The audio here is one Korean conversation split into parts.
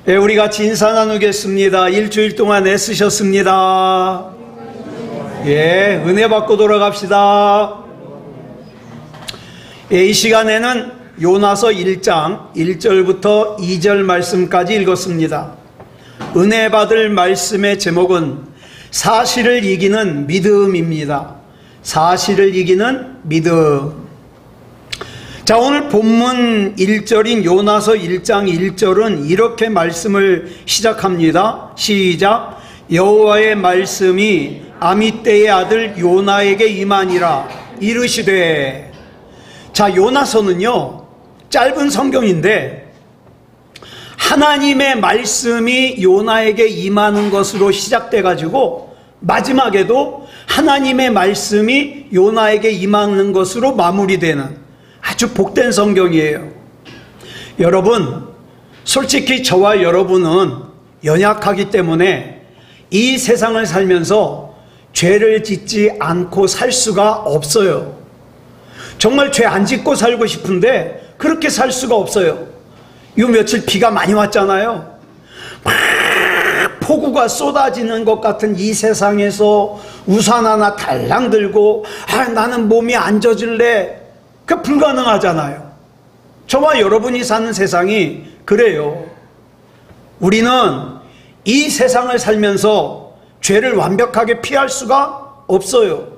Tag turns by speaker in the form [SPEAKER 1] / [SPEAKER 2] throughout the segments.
[SPEAKER 1] 예, 우리 같이 인사 나누겠습니다. 일주일 동안 애쓰셨습니다. 예, 은혜 받고 돌아갑시다. 예, 이 시간에는 요나서 1장 1절부터 2절 말씀까지 읽었습니다. 은혜 받을 말씀의 제목은 사실을 이기는 믿음입니다. 사실을 이기는 믿음. 자, 오늘 본문 1절인 요나서 1장 1절은 이렇게 말씀을 시작합니다. 시작. 여호와의 말씀이 아미떼의 아들 요나에게 임하니라 이르시되. 자, 요나서는요 짧은 성경인데 하나님의 말씀이 요나에게 임하는 것으로 시작돼 가지고 마지막에도 하나님의 말씀이 요나에게 임하는 것으로 마무리되는 아주 복된 성경이에요. 여러분, 솔직히 저와 여러분은 연약하기 때문에 이 세상을 살면서 죄를 짓지 않고 살 수가 없어요. 정말 죄 안 짓고 살고 싶은데 그렇게 살 수가 없어요. 요 며칠 비가 많이 왔잖아요. 막 폭우가 쏟아지는 것 같은 이 세상에서 우산 하나 달랑 들고 나는 몸이 안 젖을래, 그 불가능하잖아요. 저와 여러분이 사는 세상이 그래요. 우리는 이 세상을 살면서 죄를 완벽하게 피할 수가 없어요.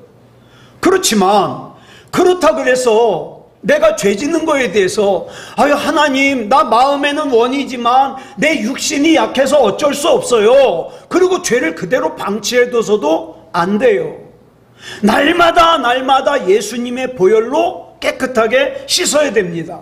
[SPEAKER 1] 그렇지만 그렇다 그래서 내가 죄 짓는 거에 대해서 하나님, 나 마음에는 원이지만 내 육신이 약해서 어쩔 수 없어요, 그리고 죄를 그대로 방치해둬서도 안 돼요. 날마다 예수님의 보혈로 깨끗하게 씻어야 됩니다.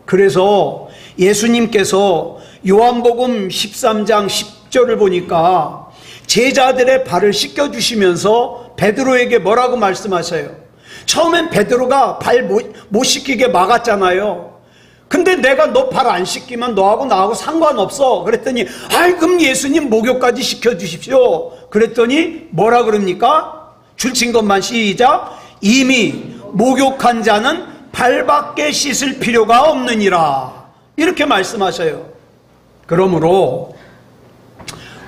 [SPEAKER 1] 그래서 예수님께서 요한복음 13장 10절을 보니까 제자들의 발을 씻겨주시면서 베드로에게 뭐라고 말씀하셔요? 처음엔 베드로가 발 못 씻기게 막았잖아요. 근데 내가 너 발 안 씻기면 너하고 나하고 상관없어 그랬더니 그럼 예수님 목욕까지 시켜주십시오 그랬더니 뭐라 그럽니까? 줄친 것만 시작. 이미 목욕한 자는 발밖에 씻을 필요가 없느니라, 이렇게 말씀하셔요. 그러므로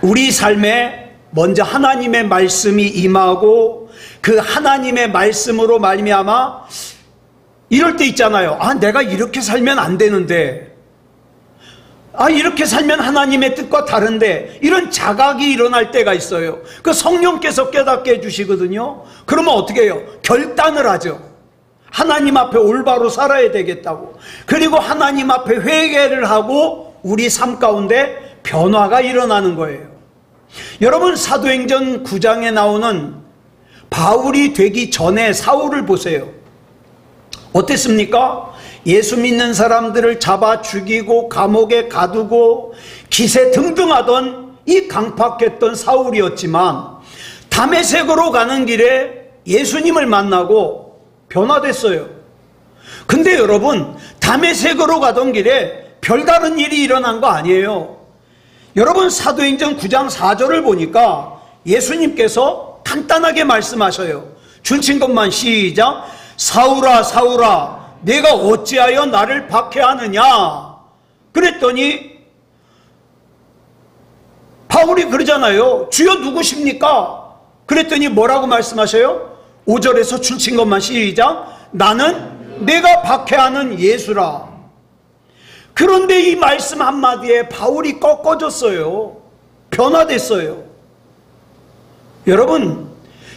[SPEAKER 1] 우리 삶에 먼저 하나님의 말씀이 임하고 그 하나님의 말씀으로 말미암아 이럴 때 있잖아요. 내가 이렇게 살면 안 되는데, 이렇게 살면 하나님의 뜻과 다른데, 이런 자각이 일어날 때가 있어요. 그 성령께서 깨닫게 해주시거든요. 그러면 어떻게 해요? 결단을 하죠. 하나님 앞에 올바로 살아야 되겠다고. 그리고 하나님 앞에 회개를 하고 우리 삶 가운데 변화가 일어나는 거예요. 여러분, 사도행전 9장에 나오는 바울이 되기 전에 사울을 보세요. 어땠습니까? 예수 믿는 사람들을 잡아 죽이고 감옥에 가두고 기세 등등하던 이 강팍했던 사울이었지만 다메섹으로 가는 길에 예수님을 만나고 변화됐어요. 근데 여러분, 다메섹으로 가던 길에 별다른 일이 일어난 거 아니에요. 여러분, 사도행전 9장 4절을 보니까 예수님께서 간단하게 말씀하셔요. 줄친 것만 시작. 사울아 사울아 내가 어찌하여 나를 박해하느냐. 그랬더니 바울이 그러잖아요. 주여 누구십니까? 그랬더니 뭐라고 말씀하셔요? 5절에서 줄친 것만 시작. 나는 내가 박해하는 예수라. 그런데 이 말씀 한마디에 바울이 꺾어졌어요. 변화됐어요. 여러분,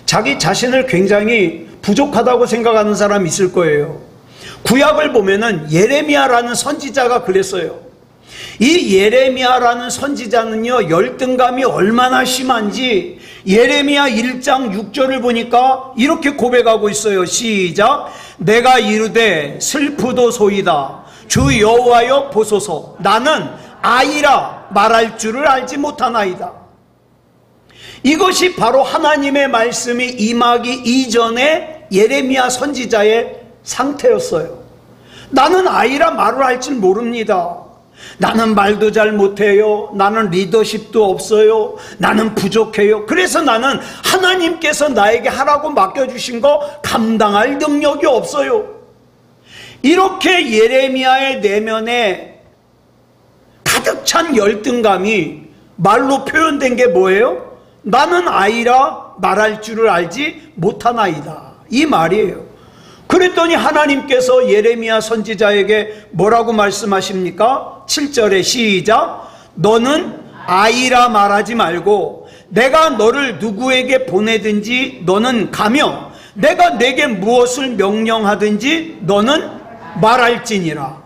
[SPEAKER 1] 자기 자신을 굉장히 부족하다고 생각하는 사람 있을 거예요. 구약을 보면은 예레미야라는 선지자가 그랬어요. 이 예레미야라는 선지자는요, 열등감이 얼마나 심한지 예레미야 1장 6절을 보니까 이렇게 고백하고 있어요. 시작. 내가 이르되 슬프도소이다. 주 여호와여 보소서. 나는 아이라 말할 줄을 알지 못하나이다. 이것이 바로 하나님의 말씀이 임하기 이전에 예레미야 선지자의 상태였어요. 나는 아이라 말을 할 줄 모릅니다. 나는 말도 잘 못해요. 나는 리더십도 없어요. 나는 부족해요. 그래서 나는 하나님께서 나에게 하라고 맡겨주신 거 감당할 능력이 없어요. 이렇게 예레미야의 내면에 가득 가득 찬 열등감이 말로 표현된 게 뭐예요? 나는 아이라 말할 줄을 알지 못하나이다, 이 말이에요. 그랬더니 하나님께서 예레미야 선지자에게 뭐라고 말씀하십니까? 7절에 시작. 너는 아이라 말하지 말고 내가 너를 누구에게 보내든지 너는 가며 내가 내게 무엇을 명령하든지 너는 말할지니라.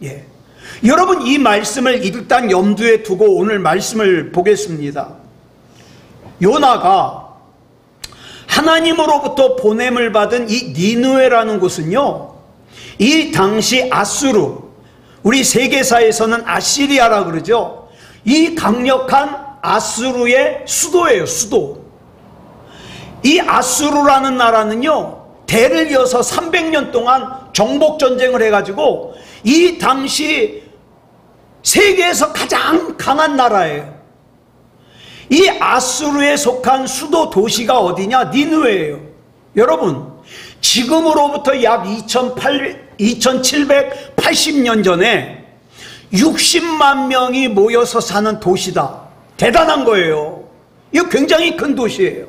[SPEAKER 1] 예. 여러분, 이 말씀을 일단 염두에 두고 오늘 말씀을 보겠습니다. 요나가 하나님으로부터 보냄을 받은 이 니느웨라는 곳은요, 이 당시 아수르, 우리 세계사에서는 아시리아라 그러죠. 이 강력한 아수르의 수도예요, 수도. 이 아수르라는 나라는요, 대를 이어서 300년 동안 정복전쟁을 해가지고 이 당시 세계에서 가장 강한 나라예요. 이 아수르에 속한 수도 도시가 어디냐? 니느웨예요. 여러분, 지금으로부터 약 2780년 전에 60만 명이 모여서 사는 도시다. 대단한 거예요. 이거 굉장히 큰 도시예요.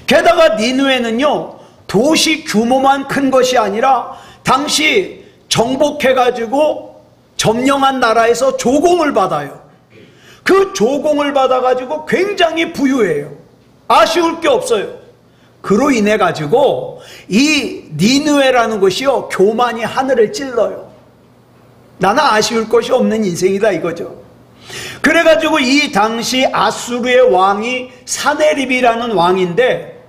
[SPEAKER 1] 게다가 니느웨는요, 도시 규모만 큰 것이 아니라 당시 정복해가지고 점령한 나라에서 조공을 받아요. 그 조공을 받아가지고 굉장히 부유해요. 아쉬울 게 없어요. 그로 인해 가지고 이 니느웨라는 곳이요, 교만이 하늘을 찔러요. 나는 아쉬울 것이 없는 인생이다 이거죠. 그래가지고 이 당시 아수르의 왕이 사네립이라는 왕인데,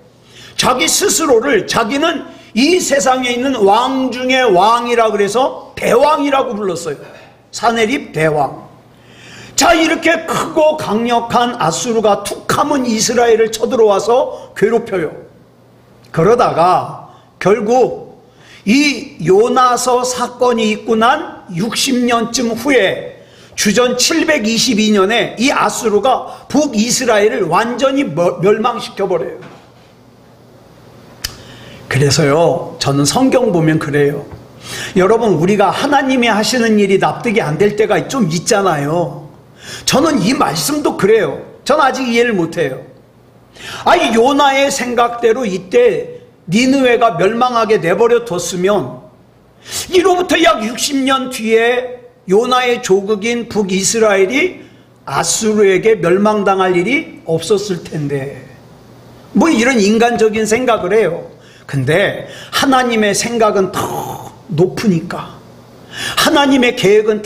[SPEAKER 1] 자기 스스로를 자기는 이 세상에 있는 왕 중에 왕이라 그래서 대왕이라고 불렀어요. 사네립 대왕. 자, 이렇게 크고 강력한 아수르가 툭하면 이스라엘을 쳐들어와서 괴롭혀요. 그러다가 결국 이 요나서 사건이 있고 난 60년쯤 후에 주전 722년에 이 아수르가 북이스라엘을 완전히 멸망시켜버려요. 그래서요, 저는 성경 보면 그래요. 여러분, 우리가 하나님이 하시는 일이 납득이 안 될 때가 좀 있잖아요. 저는 이 말씀도 그래요. 저는 아직 이해를 못해요. 아니, 요나의 생각대로 이때 니느웨가 멸망하게 내버려 뒀으면 이로부터 약 60년 뒤에 요나의 조국인 북이스라엘이 아수르에게 멸망당할 일이 없었을 텐데, 뭐 이런 인간적인 생각을 해요. 근데 하나님의 생각은 더 높으니까, 하나님의 계획은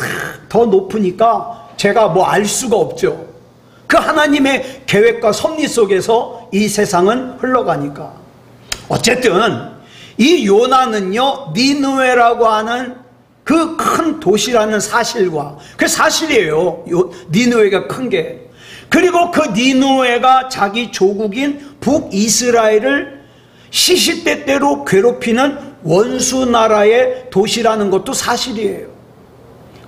[SPEAKER 1] 더 높으니까 제가 뭐 알 수가 없죠. 그 하나님의 계획과 섭리 속에서 이 세상은 흘러가니까. 어쨌든 이 요나는요, 니느웨라고 하는 그 큰 도시라는 사실과, 그 사실이에요, 니느웨가 큰 게. 그리고 그 니느웨가 자기 조국인 북이스라엘을 시시때때로 괴롭히는 원수 나라의 도시라는 것도 사실이에요.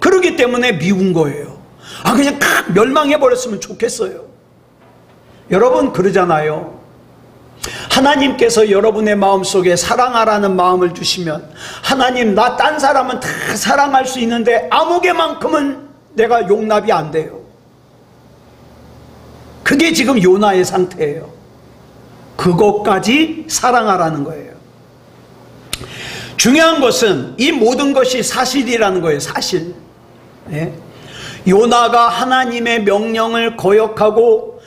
[SPEAKER 1] 그렇기 때문에 미운 거예요. 아, 그냥 칵 멸망해버렸으면 좋겠어요. 여러분, 그러잖아요. 하나님께서 여러분의 마음속에 사랑하라는 마음을 주시면, 하나님, 나 딴 사람은 다 사랑할 수 있는데 아무개만큼은 내가 용납이 안 돼요. 그게 지금 요나의 상태예요. 그것까지 사랑하라는 거예요. 중요한 것은 이 모든 것이 사실이라는 거예요. 사실. 네? 요나가 하나님의 명령을 거역하고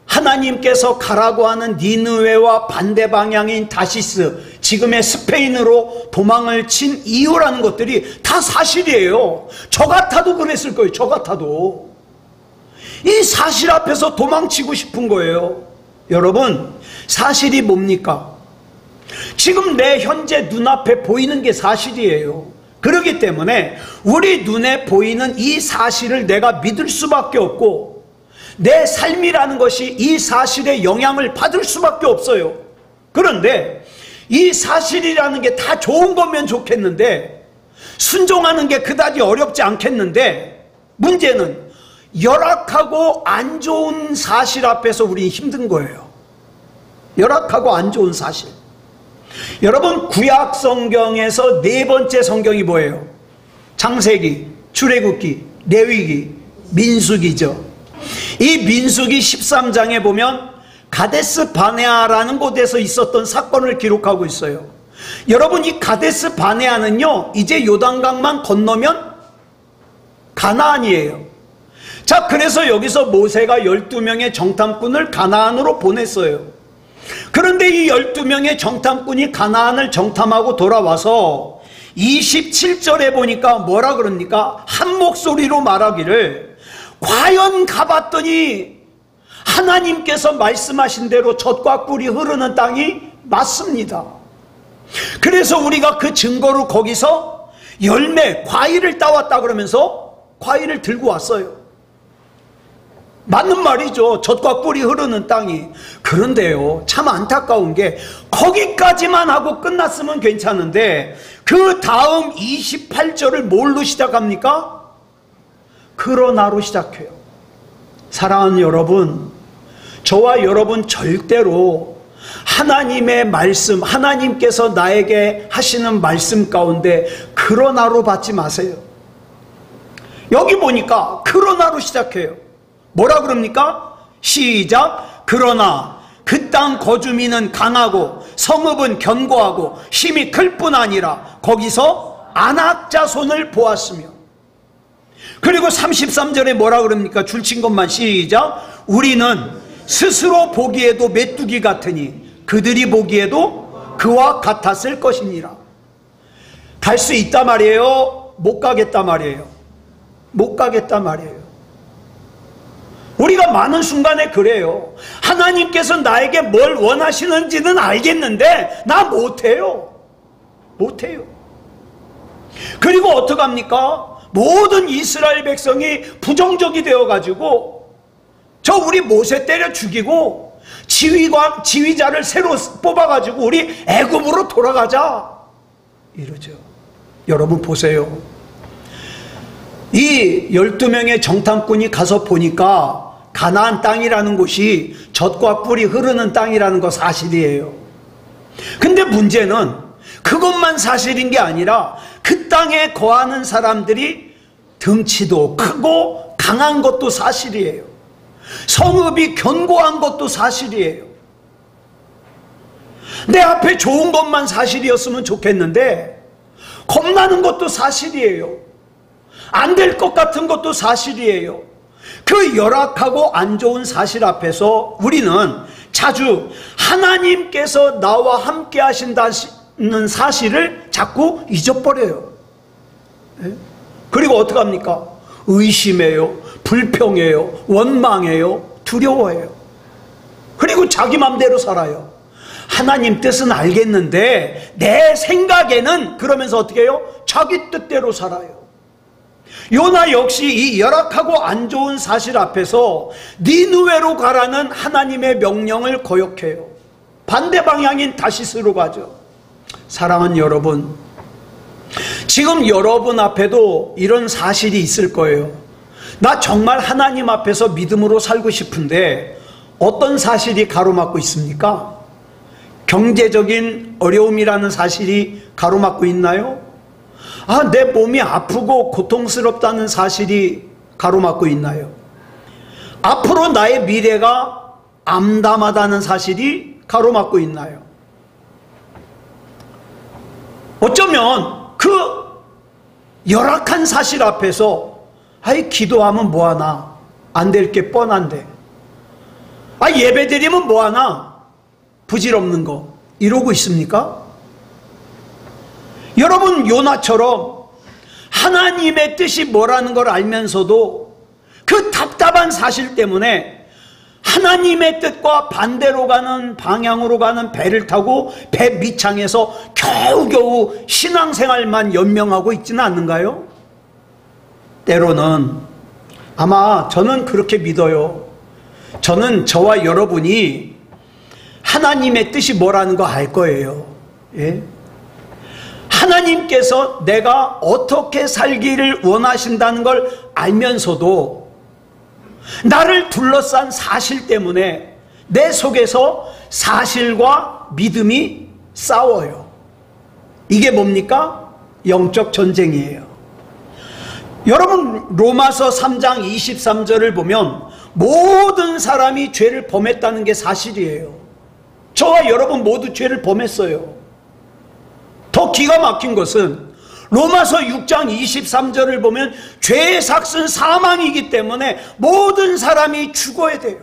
[SPEAKER 1] 하나님께서 가라고 하는 니느웨와 반대 방향인 다시스, 지금의 스페인으로 도망을 친 이유라는 것들이 다 사실이에요. 저 같아도 그랬을 거예요. 저 같아도. 이 사실 앞에서 도망치고 싶은 거예요. 여러분, 사실이 뭡니까? 지금 내 현재 눈앞에 보이는 게 사실이에요. 그렇기 때문에 우리 눈에 보이는 이 사실을 내가 믿을 수밖에 없고, 내 삶이라는 것이 이 사실의 영향을 받을 수밖에 없어요. 그런데 이 사실이라는 게 다 좋은 거면 좋겠는데, 순종하는 게 그다지 어렵지 않겠는데, 문제는 열악하고 안 좋은 사실 앞에서 우리는 힘든 거예요. 열악하고 안 좋은 사실. 여러분, 구약 성경에서 네 번째 성경이 뭐예요? 창세기, 출애굽기, 레위기, 민수기죠. 이 민수기 13장에 보면 가데스 바네아라는 곳에서 있었던 사건을 기록하고 있어요. 여러분, 이 가데스 바네아는요, 이제 요단강만 건너면 가나안이에요. 자, 그래서 여기서 모세가 12명의 정탐꾼을 가나안으로 보냈어요. 그런데 이 12명의 정탐꾼이 가나안을 정탐하고 돌아와서 27절에 보니까 뭐라 그럽니까? 한 목소리로 말하기를, 과연 가봤더니 하나님께서 말씀하신 대로 젖과 꿀이 흐르는 땅이 맞습니다. 그래서 우리가 그 증거로 거기서 열매, 과일을 따왔다 그러면서 과일을 들고 왔어요. 맞는 말이죠. 젖과 꿀이 흐르는 땅이. 그런데요, 참 안타까운 게 거기까지만 하고 끝났으면 괜찮은데 그 다음 28절을 뭘로 시작합니까? 그러나로 시작해요. 사랑하는 여러분, 저와 여러분 절대로 하나님의 말씀, 하나님께서 나에게 하시는 말씀 가운데 그러나로 받지 마세요. 여기 보니까 그러나로 시작해요. 뭐라 그럽니까? 시작. 그러나 그 땅 거주민은 강하고 성읍은 견고하고 힘이 클 뿐 아니라 거기서 아낙 자손을 보았으며, 그리고 33절에 뭐라 그럽니까? 줄친 것만 시작. 우리는 스스로 보기에도 메뚜기 같으니 그들이 보기에도 그와 같았을 것이니라. 갈 수 있단 말이에요? 못 가겠단 말이에요? 못 가겠단 말이에요. 우리가 많은 순간에 그래요. 하나님께서 나에게 뭘 원하시는지는 알겠는데 나 못해요. 못해요. 그리고 어떡합니까? 모든 이스라엘 백성이 부정적이 되어가지고 저 우리 모세 때려 죽이고 지휘자를 새로 뽑아가지고 우리 애굽으로 돌아가자 이러죠. 여러분 보세요. 이 12명의 정탐꾼이 가서 보니까 가나안 땅이라는 곳이 젖과 꿀이 흐르는 땅이라는 거 사실이에요. 근데 문제는 그것만 사실인 게 아니라 그 땅에 거하는 사람들이 덩치도 크고 강한 것도 사실이에요. 성읍이 견고한 것도 사실이에요. 내 앞에 좋은 것만 사실이었으면 좋겠는데 겁나는 것도 사실이에요. 안 될 것 같은 것도 사실이에요. 그 열악하고 안 좋은 사실 앞에서 우리는 자주 하나님께서 나와 함께 하신다는 사실을 자꾸 잊어버려요. 그리고 어떡합니까? 의심해요, 불평해요, 원망해요, 두려워해요. 그리고 자기 맘대로 살아요. 하나님 뜻은 알겠는데 내 생각에는, 그러면서 어떻게 해요? 자기 뜻대로 살아요. 요나 역시 이 열악하고 안 좋은 사실 앞에서 니느웨로 가라는 하나님의 명령을 거역해요. 반대 방향인 다시스로 가죠. 사랑하는 여러분, 지금 여러분 앞에도 이런 사실이 있을 거예요. 나 정말 하나님 앞에서 믿음으로 살고 싶은데 어떤 사실이 가로막고 있습니까? 경제적인 어려움이라는 사실이 가로막고 있나요? 내 몸이 아프고 고통스럽다는 사실이 가로막고 있나요? 앞으로 나의 미래가 암담하다는 사실이 가로막고 있나요? 어쩌면 그 열악한 사실 앞에서 기도하면 뭐하나? 안 될 게 뻔한데. 예배드리면 뭐하나? 부질없는 거. 이러고 있습니까? 여러분, 요나처럼 하나님의 뜻이 뭐라는 걸 알면서도 그 답답한 사실 때문에 하나님의 뜻과 반대로 가는 방향으로 가는 배를 타고 배 밑창에서 겨우겨우 신앙생활만 연명하고 있지는 않는가요? 때로는 아마 저는 그렇게 믿어요. 저는 저와 여러분이 하나님의 뜻이 뭐라는 거 알 거예요. 예? 하나님께서 내가 어떻게 살기를 원하신다는 걸 알면서도 나를 둘러싼 사실 때문에 내 속에서 사실과 믿음이 싸워요. 이게 뭡니까? 영적 전쟁이에요. 여러분 로마서 3장 23절을 보면 모든 사람이 죄를 범했다는 게 사실이에요. 저와 여러분 모두 죄를 범했어요. 더 기가 막힌 것은 로마서 6장 23절을 보면 죄의 삭은 사망이기 때문에 모든 사람이 죽어야 돼요.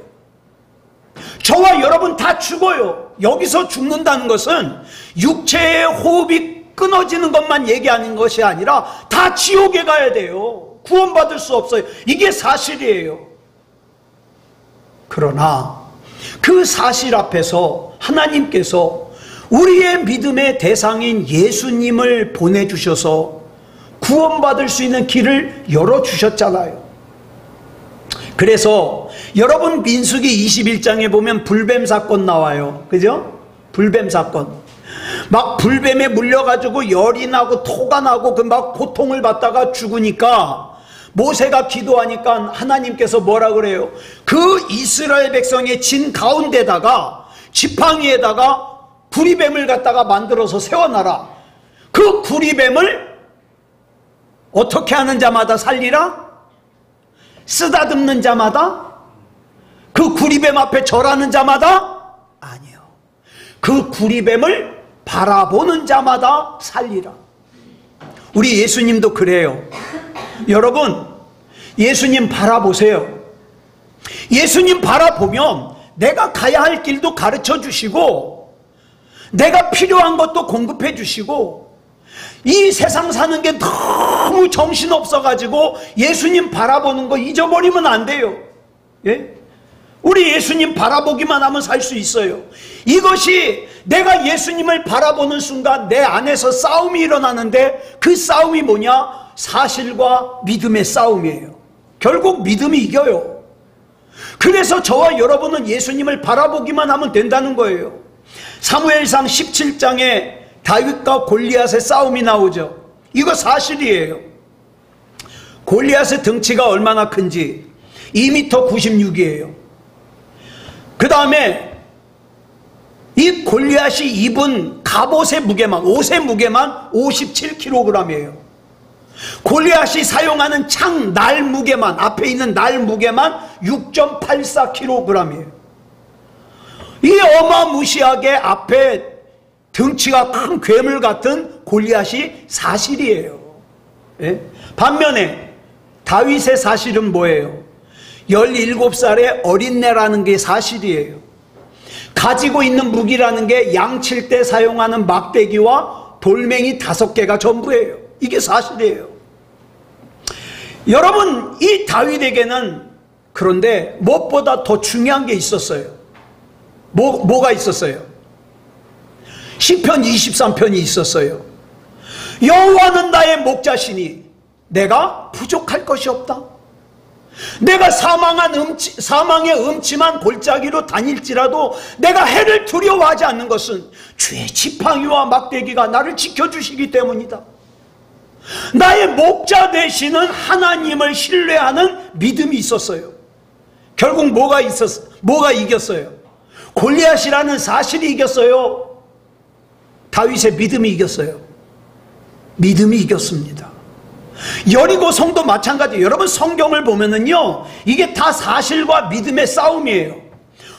[SPEAKER 1] 저와 여러분 다 죽어요. 여기서 죽는다는 것은 육체의 호흡이 끊어지는 것만 얘기하는 것이 아니라 다 지옥에 가야 돼요. 구원받을 수 없어요. 이게 사실이에요. 그러나 그 사실 앞에서 하나님께서 우리의 믿음의 대상인 예수님을 보내주셔서 구원받을 수 있는 길을 열어주셨잖아요. 그래서 여러분 민수기 21장에 보면 불뱀 사건 나와요. 그죠? 불뱀 사건. 막 불뱀에 물려가지고 열이 나고 토가 나고 그 막 고통을 받다가 죽으니까 모세가 기도하니까 하나님께서 뭐라 그래요? 그 이스라엘 백성의 진 가운데다가 지팡이에다가 구리뱀을 갖다가 만들어서 세워놔라. 그 구리뱀을 어떻게 하는 자마다 살리라? 쓰다듬는 자마다? 그 구리뱀 앞에 절하는 자마다? 아니요. 그 구리뱀을 바라보는 자마다 살리라. 우리 예수님도 그래요. 여러분 예수님 바라보세요. 예수님 바라보면 내가 가야 할 길도 가르쳐 주시고 내가 필요한 것도 공급해 주시고 이 세상 사는 게 너무 정신없어 가지고 예수님 바라보는 거 잊어버리면 안 돼요. 예? 우리 예수님 바라보기만 하면 살 수 있어요. 이것이 내가 예수님을 바라보는 순간 내 안에서 싸움이 일어나는데 그 싸움이 뭐냐? 사실과 믿음의 싸움이에요. 결국 믿음이 이겨요. 그래서 저와 여러분은 예수님을 바라보기만 하면 된다는 거예요. 사무엘상 17장에 다윗과 골리앗의 싸움이 나오죠. 이거 사실이에요. 골리앗의 등치가 얼마나 큰지 2m 96이에요. 그 다음에 이 골리앗이 입은 갑옷의 무게만, 옷의 무게만 57kg이에요. 골리앗이 사용하는 창 날 무게만, 앞에 있는 날 무게만 6.84kg이에요. 이 어마무시하게 앞에 등치가 큰 괴물 같은 골리앗이 사실이에요. 예? 반면에 다윗의 사실은 뭐예요? 17살의 어린애라는 게 사실이에요. 가지고 있는 무기라는 게 양칠 때 사용하는 막대기와 돌멩이 5개가 전부예요. 이게 사실이에요. 여러분 이 다윗에게는 그런데 무엇보다 더 중요한 게 있었어요. 뭐가 있었어요? 시편 23편이 있었어요. 여호와는 나의 목자시니 내가 부족할 것이 없다. 내가 사망의 음침한 골짜기로 다닐지라도 내가 해를 두려워하지 않는 것은 주의 지팡이와 막대기가 나를 지켜주시기 때문이다. 나의 목자 되시는 하나님을 신뢰하는 믿음이 있었어요. 결국 뭐가 이겼어요? 골리앗이라는 사실이 이겼어요? 다윗의 믿음이 이겼어요? 믿음이 이겼습니다. 여리고 성도 마찬가지. 여러분 성경을 보면은요 이게 다 사실과 믿음의 싸움이에요.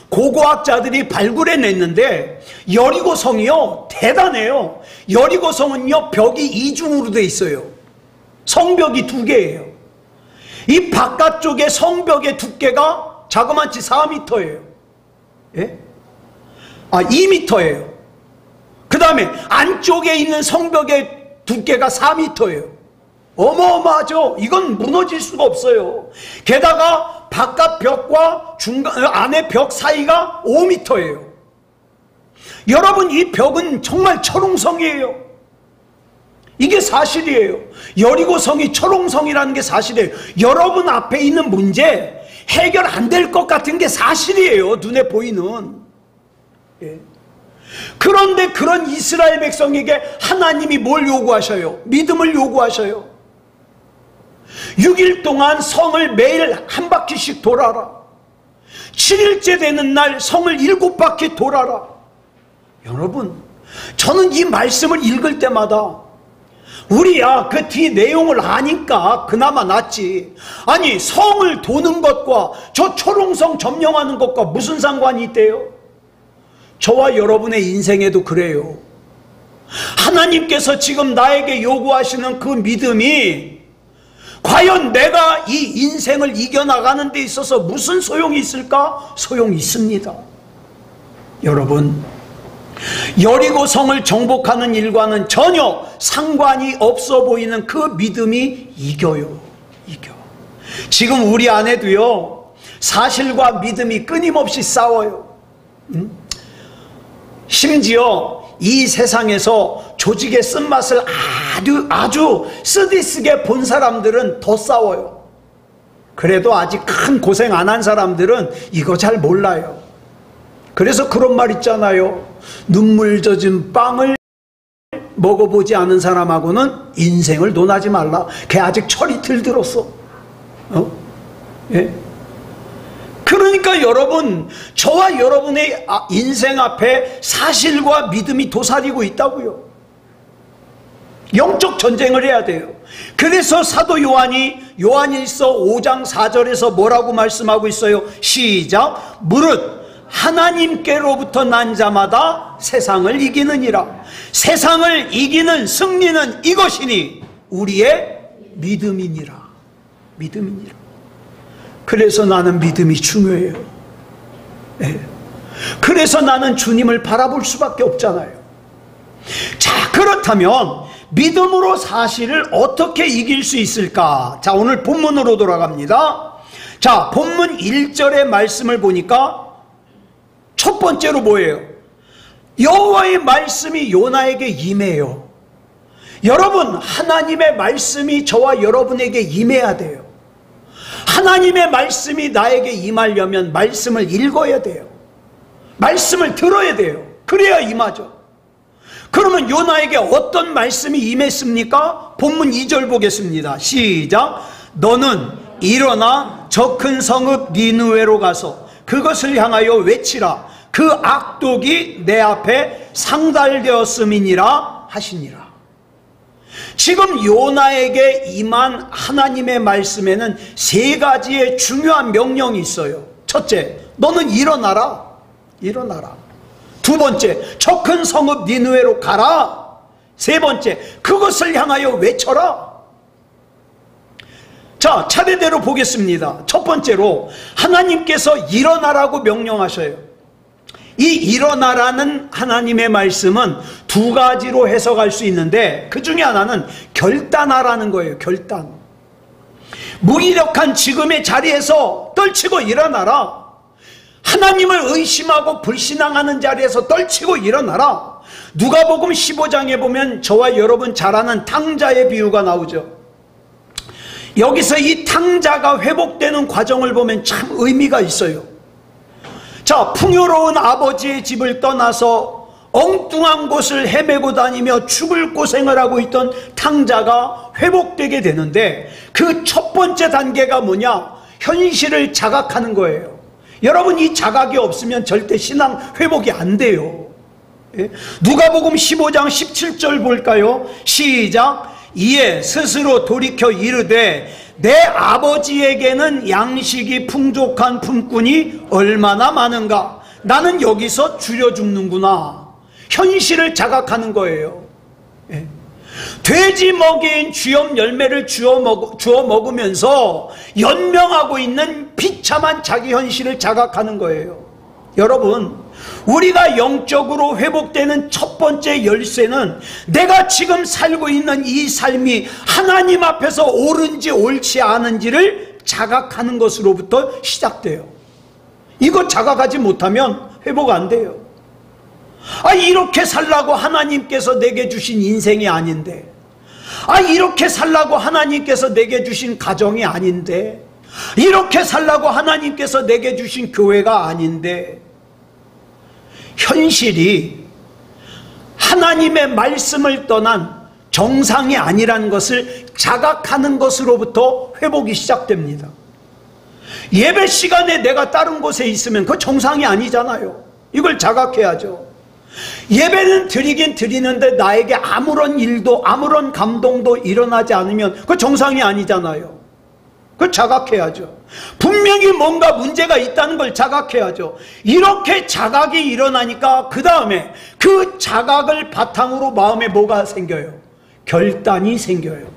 [SPEAKER 1] 고고학자들이 발굴해냈는데 여리고 성이요 대단해요. 여리고 성은요 벽이 이중으로 돼 있어요. 성벽이 2개예요. 이 바깥쪽에 성벽의 두께가 자그마치 4m예요. 예? 2m예요. 그 다음에 안쪽에 있는 성벽의 두께가 4m예요. 어마어마하죠. 이건 무너질 수가 없어요. 게다가 바깥 벽과 안에 벽 사이가 5m예요. 여러분 이 벽은 정말 철옹성이에요. 이게 사실이에요. 여리고성이 철옹성이라는 게 사실이에요. 여러분 앞에 있는 문제 해결 안 될 것 같은 게 사실이에요. 눈에 보이는. 예. 그런데 그런 이스라엘 백성에게 하나님이 뭘 요구하셔요? 믿음을 요구하셔요. 6일 동안 성을 매일 한 바퀴씩 돌아라. 7일째 되는 날 성을 7바퀴 돌아라. 여러분 저는 이 말씀을 읽을 때마다 우리야 그 뒤 내용을 아니까 그나마 낫지. 아니 성을 도는 것과 저 초롱성 점령하는 것과 무슨 상관이 있대요? 저와 여러분의 인생에도 그래요. 하나님께서 지금 나에게 요구하시는 그 믿음이 과연 내가 이 인생을 이겨나가는 데 있어서 무슨 소용이 있을까? 소용이 있습니다. 여러분, 여리고성을 정복하는 일과는 전혀 상관이 없어 보이는 그 믿음이 이겨요. 이겨. 지금 우리 안에도요, 사실과 믿음이 끊임없이 싸워요. 심지어 이 세상에서 조직의 쓴맛을 아주 쓰디쓰게 본 사람들은 더 싸워요. 그래도 아직 큰 고생 안 한 사람들은 이거 잘 몰라요. 그래서 그런 말 있잖아요. 눈물 젖은 빵을 먹어보지 않은 사람하고는 인생을 논하지 말라. 걔 아직 철이 덜 들었어. 예? 그러니까 여러분, 저와 여러분의 인생 앞에 사실과 믿음이 도사리고 있다고요. 영적 전쟁을 해야 돼요. 그래서 사도 요한이 요한일서 5장 4절에서 뭐라고 말씀하고 있어요? 시작. 무릇 하나님께로부터 난 자마다 세상을 이기느니라. 세상을 이기는 승리는 이것이니 우리의 믿음이니라. 믿음이니라. 그래서 나는 믿음이 중요해요. 네. 그래서 나는 주님을 바라볼 수밖에 없잖아요. 자, 그렇다면 믿음으로 사실을 어떻게 이길 수 있을까? 자, 오늘 본문으로 돌아갑니다. 자, 본문 1절의 말씀을 보니까 첫 번째로 뭐예요? 여호와의 말씀이 요나에게 임해요. 여러분, 하나님의 말씀이 저와 여러분에게 임해야 돼요. 하나님의 말씀이 나에게 임하려면 말씀을 읽어야 돼요. 말씀을 들어야 돼요. 그래야 임하죠. 그러면 요나에게 어떤 말씀이 임했습니까? 본문 2절 보겠습니다. 시작. 너는 일어나 저 큰 성읍 니느웨로 가서 그것을 향하여 외치라. 그 악독이 내 앞에 상달되었음이니라 하시니라. 지금 요나에게 임한 하나님의 말씀에는 세 가지의 중요한 명령이 있어요. 첫째, 너는 일어나라. 일어나라. 두 번째, 저 큰 성읍 니느웨로 가라. 세 번째, 그것을 향하여 외쳐라. 자, 차례대로 보겠습니다. 첫 번째로 하나님께서 일어나라고 명령하셔요. 이 일어나라는 하나님의 말씀은 두 가지로 해석할 수 있는데 그 중에 하나는 결단하라는 거예요. 결단. 무기력한 지금의 자리에서 떨치고 일어나라. 하나님을 의심하고 불신앙하는 자리에서 떨치고 일어나라. 누가복음 15장에 보면 저와 여러분 잘 아는 탕자의 비유가 나오죠. 여기서 이 탕자가 회복되는 과정을 보면 참 의미가 있어요. 자, 풍요로운 아버지의 집을 떠나서 엉뚱한 곳을 헤매고 다니며 죽을 고생을 하고 있던 탕자가 회복되게 되는데 그 첫 번째 단계가 뭐냐? 현실을 자각하는 거예요. 여러분, 이 자각이 없으면 절대 신앙 회복이 안 돼요. 예? 누가복음 15장 17절 볼까요? 시작. 이에 스스로 돌이켜 이르되 내 아버지에게는 양식이 풍족한 품꾼이 얼마나 많은가. 나는 여기서 줄여 죽는구나. 현실을 자각하는 거예요. 예. 돼지 먹이인 쥐염 열매를 주워 먹으면서 연명하고 있는 비참한 자기 현실을 자각하는 거예요. 여러분, 우리가 영적으로 회복되는 첫 번째 열쇠는 내가 지금 살고 있는 이 삶이 하나님 앞에서 옳은지 옳지 않은지를 자각하는 것으로부터 시작돼요. 이거 자각하지 못하면 회복 안 돼요. 이렇게 살라고 하나님께서 내게 주신 인생이 아닌데, 이렇게 살라고 하나님께서 내게 주신 가정이 아닌데, 이렇게 살라고 하나님께서 내게 주신 교회가 아닌데, 현실이 하나님의 말씀을 떠난 정상이 아니라는 것을 자각하는 것으로부터 회복이 시작됩니다. 예배 시간에 내가 다른 곳에 있으면 그 정상이 아니잖아요. 이걸 자각해야죠. 예배는 드리긴 드리는데 나에게 아무런 일도 아무런 감동도 일어나지 않으면 그거 정상이 아니잖아요. 그걸 자각해야죠. 분명히 뭔가 문제가 있다는 걸 자각해야죠. 이렇게 자각이 일어나니까 그 다음에 그 자각을 바탕으로 마음에 뭐가 생겨요? 결단이 생겨요.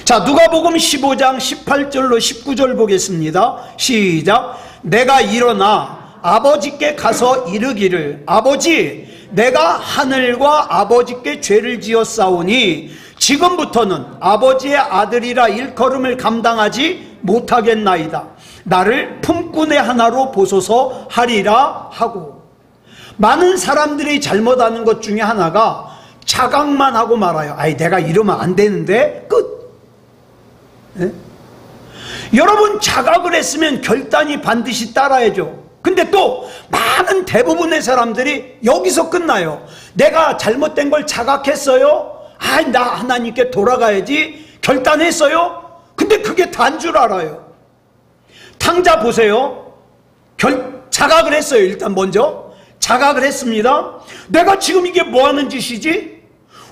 [SPEAKER 1] 자, 누가복음 15장 18절로 19절 보겠습니다. 시작. 내가 일어나 아버지께 가서 이르기를 아버지 내가 하늘과 아버지께 죄를 지었사오니 지금부터는 아버지의 아들이라 일컬음을 감당하지 못하겠나이다. 나를 품꾼의 하나로 보소서 하리라 하고, 많은 사람들이 잘못하는 것 중에 하나가 자각만 하고 말아요. 아이 내가 이러면 안 되는데 끝. 네? 여러분 자각을 했으면 결단이 반드시 따라야죠. 근데 또 많은 대부분의 사람들이 여기서 끝나요. 내가 잘못된 걸 자각했어요. 아, 나 하나님께 돌아가야지 결단했어요. 근데 그게 다인 줄 알아요. 탕자 보세요. 자각을 했어요. 일단 먼저 자각을 했습니다. 내가 지금 이게 뭐하는 짓이지?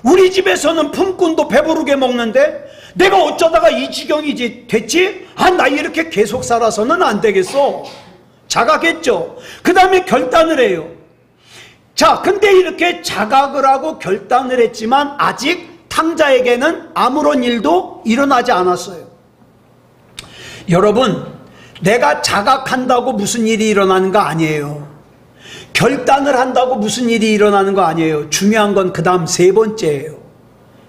[SPEAKER 1] 우리 집에서는 품꾼도 배부르게 먹는데 내가 어쩌다가 이 지경이 됐지? 아, 나 이렇게 계속 살아서는 안 되겠어. 자각했죠. 그 다음에 결단을 해요. 자, 근데 이렇게 자각을 하고 결단을 했지만 아직 탕자에게는 아무런 일도 일어나지 않았어요. 여러분, 내가 자각한다고 무슨 일이 일어나는 거 아니에요. 결단을 한다고 무슨 일이 일어나는 거 아니에요. 중요한 건 그 다음 세 번째예요.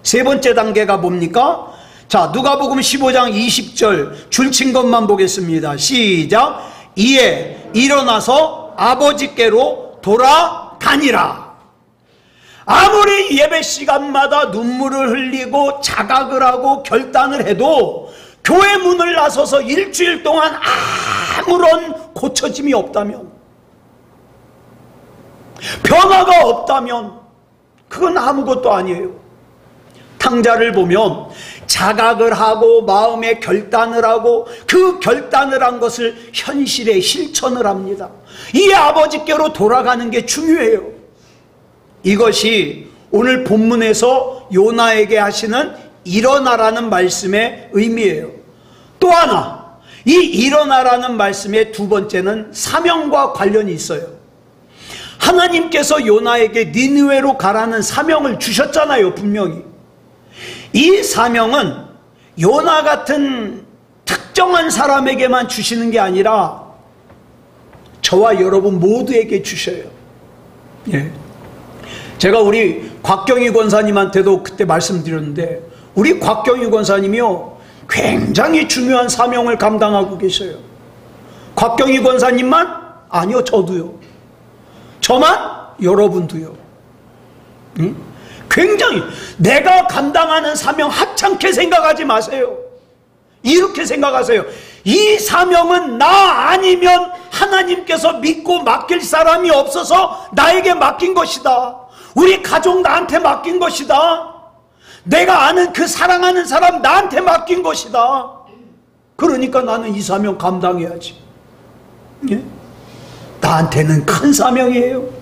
[SPEAKER 1] 세 번째 단계가 뭡니까? 자, 누가복음 15장 20절 줄친 것만 보겠습니다. 시작. 이에 일어나서 아버지께로 돌아가니라. 아무리 예배 시간마다 눈물을 흘리고 자각을 하고 결단을 해도 교회 문을 나서서 일주일 동안 아무런 고쳐짐이 없다면, 변화가 없다면 그건 아무것도 아니에요. 탕자를 보면 자각을 하고 마음에 결단을 하고 그 결단을 한 것을 현실에 실천을 합니다. 이 아버지께로 돌아가는 게 중요해요. 이것이 오늘 본문에서 요나에게 하시는 일어나라는 말씀의 의미예요. 또 하나, 이 일어나라는 말씀의 두 번째는 사명과 관련이 있어요. 하나님께서 요나에게 니느웨로 가라는 사명을 주셨잖아요. 분명히 이 사명은 요나 같은 특정한 사람에게만 주시는 게 아니라 저와 여러분 모두에게 주셔요. 예. 제가 우리 곽경희 권사님한테도 그때 말씀드렸는데, 우리 곽경희 권사님이요 굉장히 중요한 사명을 감당하고 계셔요. 곽경희 권사님만? 아니요, 저도요. 저만? 여러분도요. 응? 굉장히 내가 감당하는 사명 하찮게 생각하지 마세요. 이렇게 생각하세요. 이 사명은 나 아니면 하나님께서 믿고 맡길 사람이 없어서 나에게 맡긴 것이다. 우리 가족 나한테 맡긴 것이다. 내가 아는 그 사랑하는 사람 나한테 맡긴 것이다. 그러니까 나는 이 사명 감당해야지. 예? 나한테는 큰 사명이에요.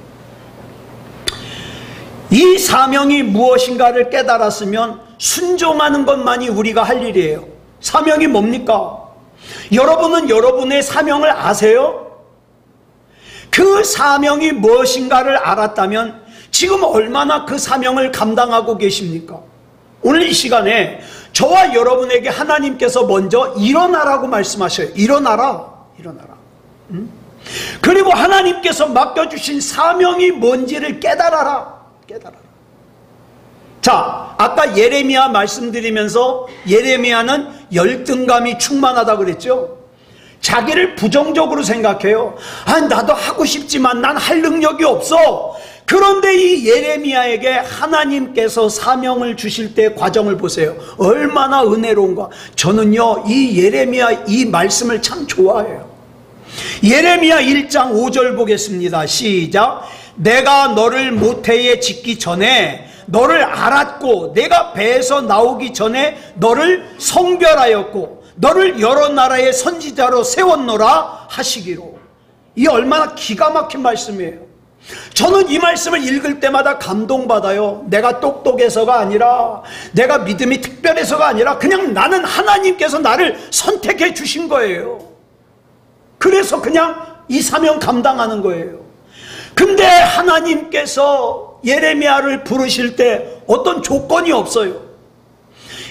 [SPEAKER 1] 이 사명이 무엇인가를 깨달았으면 순종하는 것만이 우리가 할 일이에요. 사명이 뭡니까? 여러분은 여러분의 사명을 아세요? 그 사명이 무엇인가를 알았다면 지금 얼마나 그 사명을 감당하고 계십니까? 오늘 이 시간에 저와 여러분에게 하나님께서 먼저 일어나라고 말씀하셔요. 일어나라. 일어나라. 그리고 하나님께서 맡겨주신 사명이 뭔지를 깨달아라. 깨달아라. 자, 아까 예레미야 말씀드리면서 예레미야는 열등감이 충만하다 그랬죠. 자기를 부정적으로 생각해요. 아, 나도 하고 싶지만 난 할 능력이 없어. 그런데 이 예레미야에게 하나님께서 사명을 주실 때 과정을 보세요. 얼마나 은혜로운가. 저는요 이 예레미야 이 말씀을 참 좋아해요. 예레미야 1장 5절 보겠습니다. 시작. 내가 너를 모태에 짓기 전에 너를 알았고 내가 배에서 나오기 전에 너를 성별하였고 너를 여러 나라의 선지자로 세웠노라 하시기로. 이 얼마나 기가 막힌 말씀이에요. 저는 이 말씀을 읽을 때마다 감동받아요. 내가 똑똑해서가 아니라, 내가 믿음이 특별해서가 아니라, 그냥 나는 하나님께서 나를 선택해 주신 거예요. 그래서 그냥 이 사명 감당하는 거예요. 근데 하나님께서 예레미야를 부르실 때 어떤 조건이 없어요.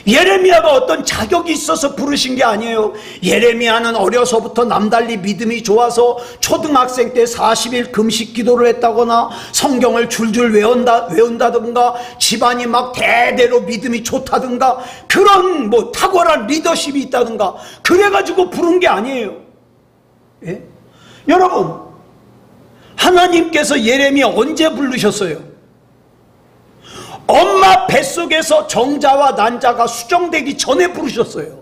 [SPEAKER 1] 예레미야가 어떤 자격이 있어서 부르신 게 아니에요. 예레미야는 어려서부터 남달리 믿음이 좋아서 초등학생 때 40일 금식 기도를 했다거나 성경을 줄줄 외운다든가 집안이 막 대대로 믿음이 좋다든가 그런 뭐 탁월한 리더십이 있다든가 그래가지고 부른 게 아니에요. 예? 여러분, 하나님께서 예레미야 언제 부르셨어요? 엄마 뱃속에서 정자와 난자가 수정되기 전에 부르셨어요.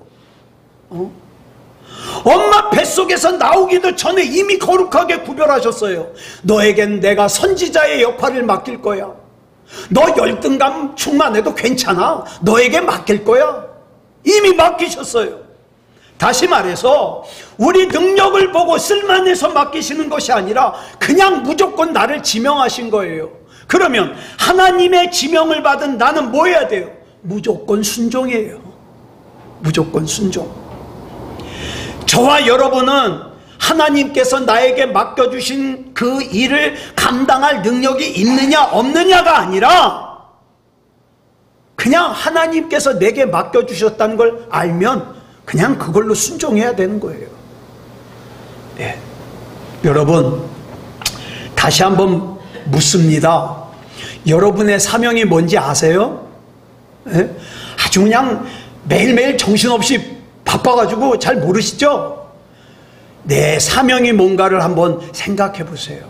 [SPEAKER 1] 엄마 뱃속에서 나오기도 전에 이미 거룩하게 구별하셨어요. 너에겐 내가 선지자의 역할을 맡길 거야. 너 열등감 충만해도 괜찮아. 너에게 맡길 거야. 이미 맡기셨어요. 다시 말해서 우리 능력을 보고 쓸만해서 맡기시는 것이 아니라 그냥 무조건 나를 지명하신 거예요. 그러면 하나님의 지명을 받은 나는 뭐 해야 돼요? 무조건 순종이에요. 무조건 순종. 저와 여러분은 하나님께서 나에게 맡겨주신 그 일을 감당할 능력이 있느냐 없느냐가 아니라 그냥 하나님께서 내게 맡겨주셨다는 걸 알면 그냥 그걸로 순종해야 되는 거예요. 네. 여러분, 다시 한번 묻습니다. 여러분의 사명이 뭔지 아세요? 네? 아주 그냥 매일매일 정신없이 바빠가지고 잘 모르시죠? 내 사명이 뭔가를 한번 생각해 보세요.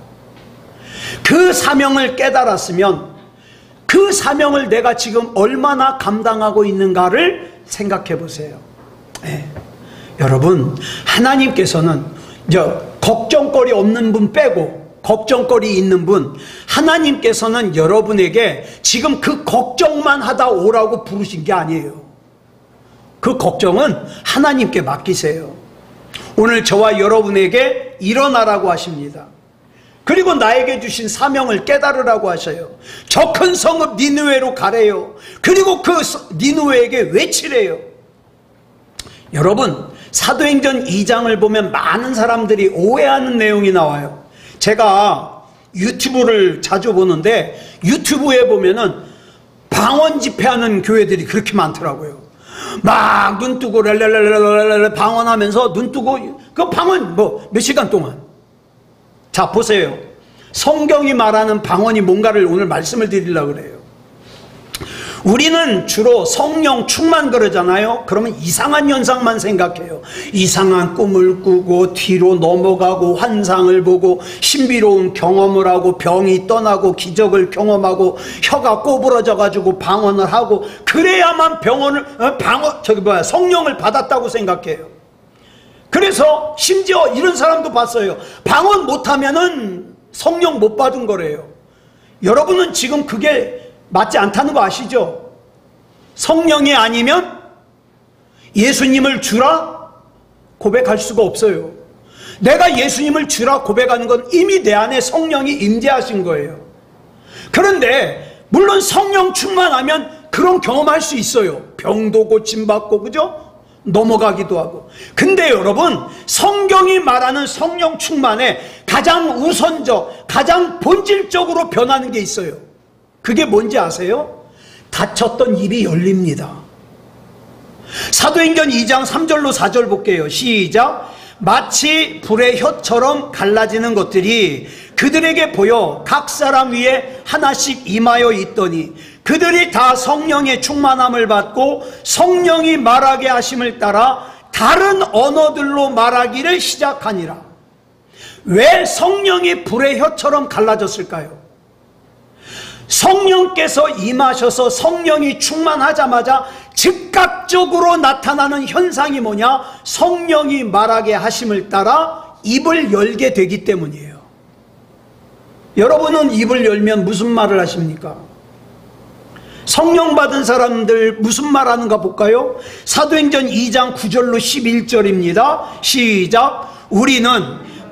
[SPEAKER 1] 그 사명을 깨달았으면 그 사명을 내가 지금 얼마나 감당하고 있는가를 생각해 보세요. 네. 여러분, 하나님께서는 걱정거리 없는 분 빼고 걱정거리 있는 분, 하나님께서는 여러분에게 지금 그 걱정만 하다 오라고 부르신 게 아니에요. 그 걱정은 하나님께 맡기세요. 오늘 저와 여러분에게 일어나라고 하십니다. 그리고 나에게 주신 사명을 깨달으라고 하셔요. 저 큰 성읍 니느웨로 가래요. 그리고 그 니느웨에게 외치래요. 여러분, 사도행전 2장을 보면 많은 사람들이 오해하는 내용이 나와요. 제가 유튜브를 자주 보는데 유튜브에 보면은 방언 집회하는 교회들이 그렇게 많더라고요. 막 눈 뜨고 랄랄랄랄랄 방언하면서 눈 뜨고 그 방언 뭐 몇 시간 동안. 자, 보세요. 성경이 말하는 방언이 뭔가를 오늘 말씀을 드리려고 그래요. 우리는 주로 성령 충만 그러잖아요. 그러면 이상한 현상만 생각해요. 이상한 꿈을 꾸고 뒤로 넘어가고 환상을 보고 신비로운 경험을 하고 병이 떠나고 기적을 경험하고 혀가 꼬부러져 가지고 방언을 하고 그래야만 성령을 받았다고 생각해요. 그래서 심지어 이런 사람도 봤어요. 방언 못하면은 성령 못 받은 거래요. 여러분은 지금 그게 맞지 않다는 거 아시죠? 성령이 아니면 예수님을 주라 고백할 수가 없어요. 내가 예수님을 주라 고백하는 건 이미 내 안에 성령이 임재하신 거예요. 그런데 물론 성령 충만하면 그런 경험할 수 있어요. 병도 고침받고, 그죠? 넘어가기도 하고. 근데 여러분, 성경이 말하는 성령 충만에 가장 우선적, 가장 본질적으로 변하는 게 있어요. 그게 뭔지 아세요? 닫혔던 입이 열립니다. 사도행전 2장 3절로 4절 볼게요. 시작. 마치 불의 혀처럼 갈라지는 것들이 그들에게 보여 각 사람 위에 하나씩 임하여 있더니 그들이 다 성령의 충만함을 받고 성령이 말하게 하심을 따라 다른 언어들로 말하기를 시작하니라. 왜 성령이 불의 혀처럼 갈라졌을까요? 성령께서 임하셔서 성령이 충만하자마자 즉각적으로 나타나는 현상이 뭐냐? 성령이 말하게 하심을 따라 입을 열게 되기 때문이에요. 여러분은 입을 열면 무슨 말을 하십니까? 성령 받은 사람들 무슨 말 하는가 볼까요? 사도행전 2장 9절로 11절입니다. 시작. 우리는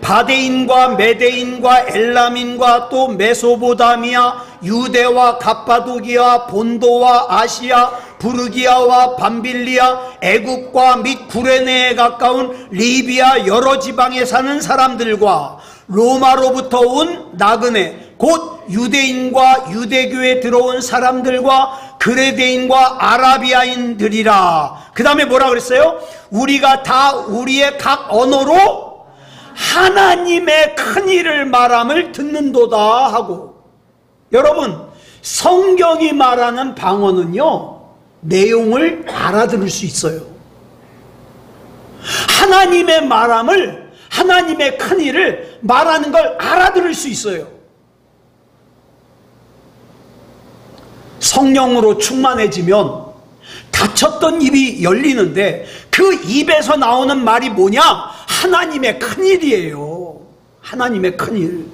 [SPEAKER 1] 바데인과 메데인과 엘람인과 또 메소보다미아, 유대와 갑바도기아, 본도와 아시아, 부르기아와 밤빌리아, 애국과 및 구레네에 가까운 리비아 여러 지방에 사는 사람들과 로마로부터 온 나그네 곧 유대인과 유대교에 들어온 사람들과 그레데인과 아라비아인들이라. 그 다음에 뭐라 그랬어요? 우리가 다 우리의 각 언어로 하나님의 큰 일을 말함을 듣는도다 하고. 여러분, 성경이 말하는 방언은요, 내용을 알아들을 수 있어요. 하나님의 말함을, 하나님의 큰 일을 말하는 걸 알아들을 수 있어요. 성령으로 충만해지면 닫혔던 입이 열리는데 그 입에서 나오는 말이 뭐냐? 하나님의 큰일이에요. 하나님의 큰일.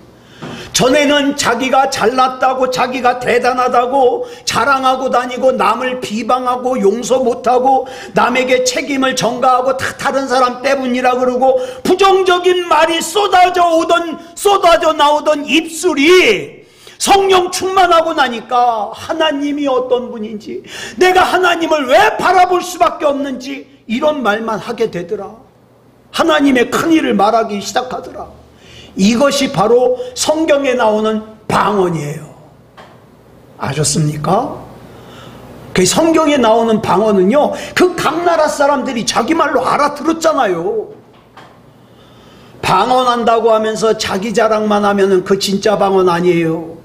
[SPEAKER 1] 전에는 자기가 잘났다고, 자기가 대단하다고 자랑하고 다니고, 남을 비방하고 용서 못하고, 남에게 책임을 전가하고 다 다른 사람 때문이라 그러고, 부정적인 말이 쏟아져 나오던 입술이 성령 충만하고 나니까 하나님이 어떤 분인지, 내가 하나님을 왜 바라볼 수밖에 없는지, 이런 말만 하게 되더라. 하나님의 큰일을 말하기 시작하더라. 이것이 바로 성경에 나오는 방언이에요. 아셨습니까? 그 성경에 나오는 방언은요, 그 각 나라 사람들이 자기 말로 알아들었잖아요. 방언한다고 하면서 자기 자랑만 하면은 그 진짜 방언 아니에요.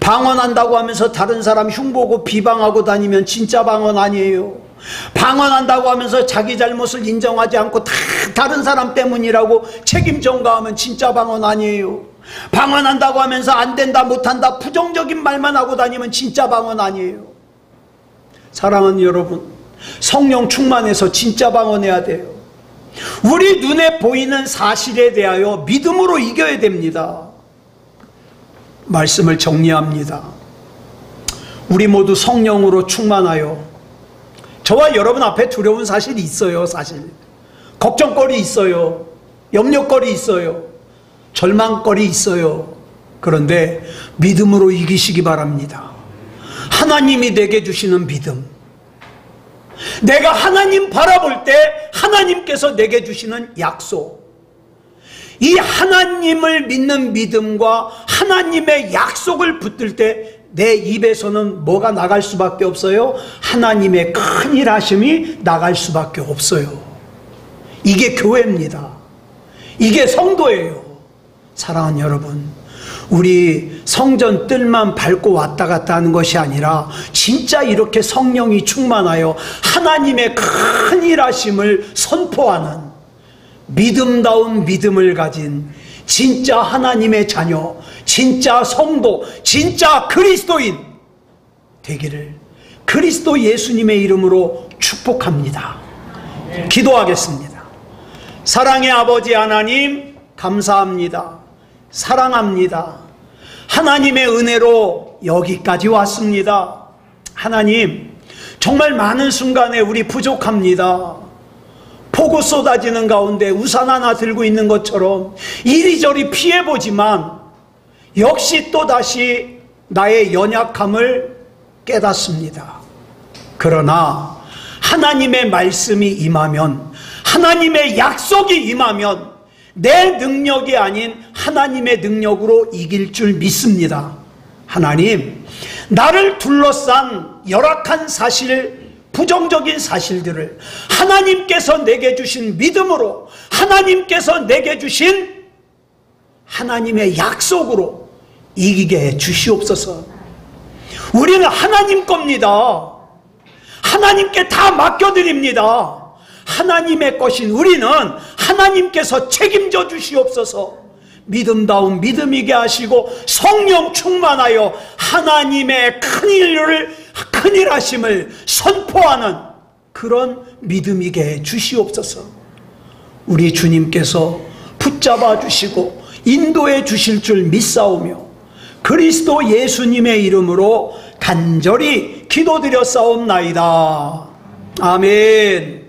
[SPEAKER 1] 방언한다고 하면서 다른 사람 흉보고 비방하고 다니면 진짜 방언 아니에요. 방언한다고 하면서 자기 잘못을 인정하지 않고 다 다른 사람 때문이라고 책임 전가하면 진짜 방언 아니에요. 방언한다고 하면서 안 된다 못한다 부정적인 말만 하고 다니면 진짜 방언 아니에요. 사랑하는 여러분, 성령 충만해서 진짜 방언해야 돼요. 우리 눈에 보이는 사실에 대하여 믿음으로 이겨야 됩니다. 말씀을 정리합니다. 우리 모두 성령으로 충만하여, 저와 여러분 앞에 두려운 사실이 있어요. 사실 걱정거리 있어요. 염려거리 있어요. 절망거리 있어요. 그런데 믿음으로 이기시기 바랍니다. 하나님이 내게 주시는 믿음, 내가 하나님 바라볼 때 하나님께서 내게 주시는 약속, 이 하나님을 믿는 믿음과 하나님의 약속을 붙들 때 내 입에서는 뭐가 나갈 수밖에 없어요? 하나님의 큰일 하심이 나갈 수밖에 없어요. 이게 교회입니다. 이게 성도예요. 사랑하는 여러분, 우리 성전 뜰만 밟고 왔다 갔다 하는 것이 아니라 진짜 이렇게 성령이 충만하여 하나님의 큰일 하심을 선포하는 믿음다운 믿음을 가진 진짜 하나님의 자녀, 진짜 성도, 진짜 그리스도인 되기를 그리스도 예수님의 이름으로 축복합니다. 기도하겠습니다. 사랑의 아버지 하나님, 감사합니다. 사랑합니다. 하나님의 은혜로 여기까지 왔습니다. 하나님, 정말 많은 순간에 우리 부족합니다. 폭우 쏟아지는 가운데 우산 하나 들고 있는 것처럼 이리저리 피해보지만 역시 또다시 나의 연약함을 깨닫습니다. 그러나 하나님의 말씀이 임하면, 하나님의 약속이 임하면 내 능력이 아닌 하나님의 능력으로 이길 줄 믿습니다. 하나님, 나를 둘러싼 열악한 사실, 부정적인 사실들을 하나님께서 내게 주신 믿음으로, 하나님께서 내게 주신 하나님의 약속으로 이기게 해 주시옵소서. 우리는 하나님 겁니다. 하나님께 다 맡겨드립니다. 하나님의 것인 우리는 하나님께서 책임져 주시옵소서. 믿음다운 믿음이게 하시고 성령 충만하여 하나님의 큰일 하심을 선포하는 그런 믿음이게 해 주시옵소서. 우리 주님께서 붙잡아 주시고 인도해 주실 줄 믿사오며 그리스도 예수님의 이름으로 간절히 기도드렸사옵나이다. 아멘.